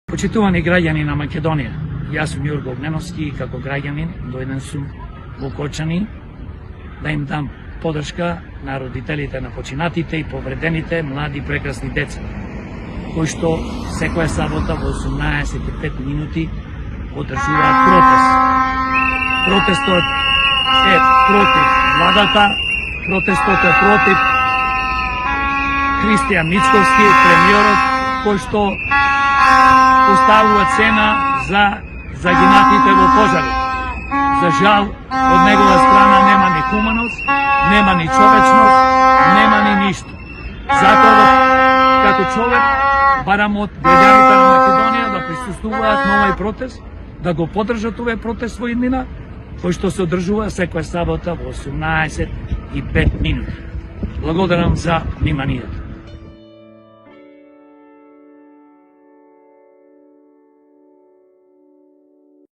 Почитувани граѓани на Македонија, јас сум Јорго Огненовски и како граѓанин дојден сум во Кочани да им дам подршка на родителите на починатите и повредените млади прекрасни деца, кои што секоја сабота во 18:05 минути одржуваат протест. Протестот е против владата, протестот е против Христијан Мицковски, премиерот, кој што поставува цена за загинатите во пожарот. За жал, од негова страна нема ни хуманост, нема ни човечност, нема ни ништо. Затоа, како човек, барам од граѓаните на Македонија да присуствуваат на овој протест, да го поддржат овој протест во иднина, кој што се одржува секоја сабота во 18:05 минути. Благодарам за вниманието.